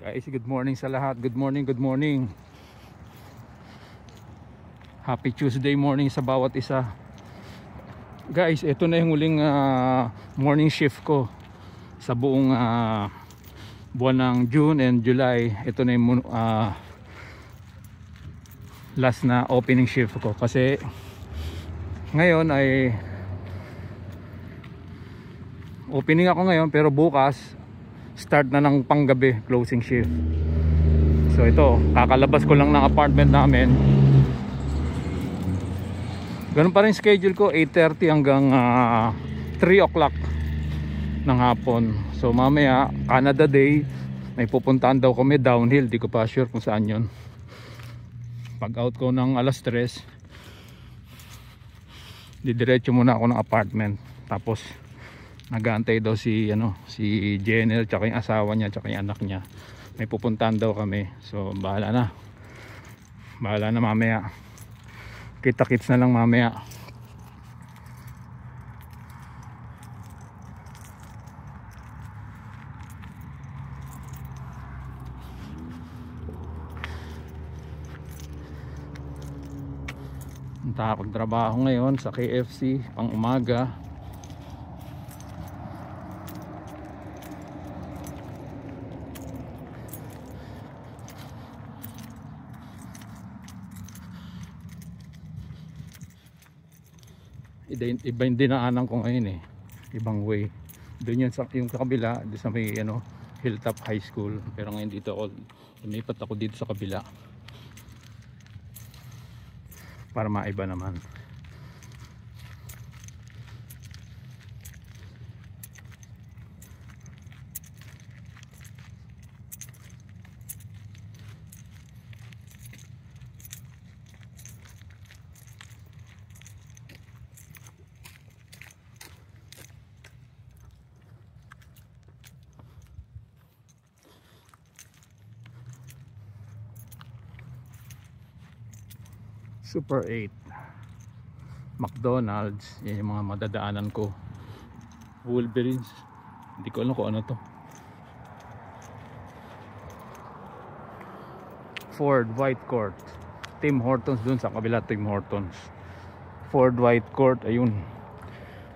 Guys, good morning sa lahat. Good morning, good morning. Happy Tuesday morning sa bawat isa. Guys, ito na yung huling morning shift ko sa buong buwan ng June and July. Ito na yung last na opening shift ko kasi ngayon ay opening ako ngayon, pero bukas start na ng panggabi closing shift. So ito, kakalabas ko lang ng apartment namin. Ganun pa rin schedule ko, 8:30 hanggang 3 o'clock ng hapon. So mamaya, Canada Day, may pupuntahan daw kami downhill. Di ko pa sure kung saan yun. Pag out ko ng alas 3, didiretso muna ako ng apartment. Tapos nag-aantay daw si Jenner, tsaka yung asawa niya, tsaka yung anak niya. May pupuntahan daw kami. So bahala na mamaya. Kita-kits na lang mamaya. Nakapagtrabaho ngayon sa KFC pang umaga. Iba yung dinaanan ko ngayon ibang way. Doon yun yung kabila, doon sa may Hilltop High School. Pero ngayon dito lumipat ako dito sa kabila para maiba naman. Super 8, McDonald's, yan yung mga madadaanan ko. Wolverines, hindi ko alam kung ano to. Ford White Court, Tim Hortons dun sa kabila. Tim Hortons, Ford White Court, ayun.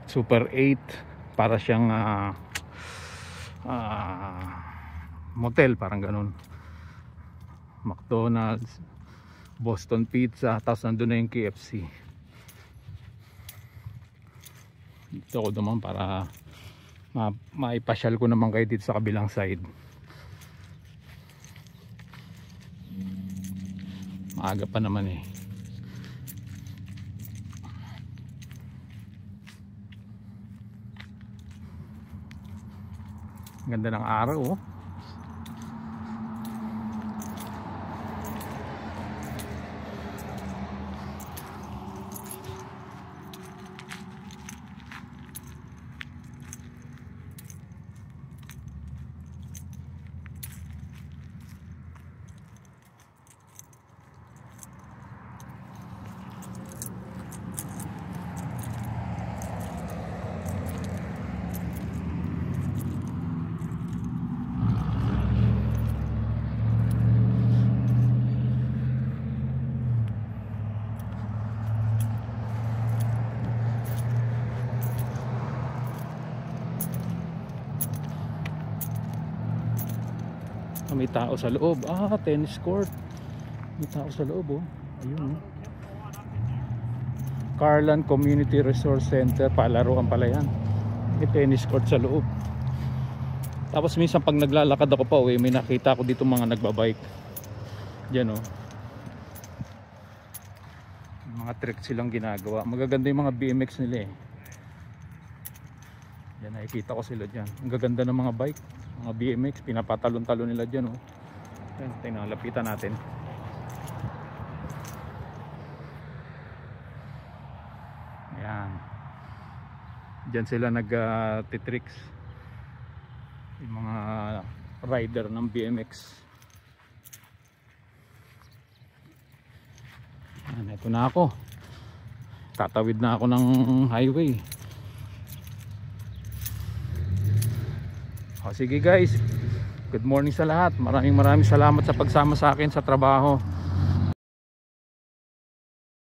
Super 8, para siyang motel, parang ganun. McDonald's, Boston Pizza, tapos nandun na yung KFC. Dito ako naman para maipasyal ko naman kayo dito sa kabilang side. Maaga pa naman Ganda ng araw May tao sa loob. Tennis court. May tao sa loob Ayun Carland Community Resource Center. Palaruan pala yan. May tennis court sa loob. Tapos minsan pag naglalakad ako pa may nakita ko dito mga nagbabike. Diyan mga tricks silang ginagawa. Magaganda yung mga BMX nila Yan, nakikita ko sila dyan. Ang gaganda ng mga bike, mga BMX, pinapatalon-talon nila dyan Yan, tingnan, lapitan natin. Yan, dyan sila nag-titricks, yung mga rider ng BMX. Yan, ito na ako, tatawid na ako ng highway. Sige guys, Good morning sa lahat. Maraming salamat sa pagsama sa akin sa trabaho.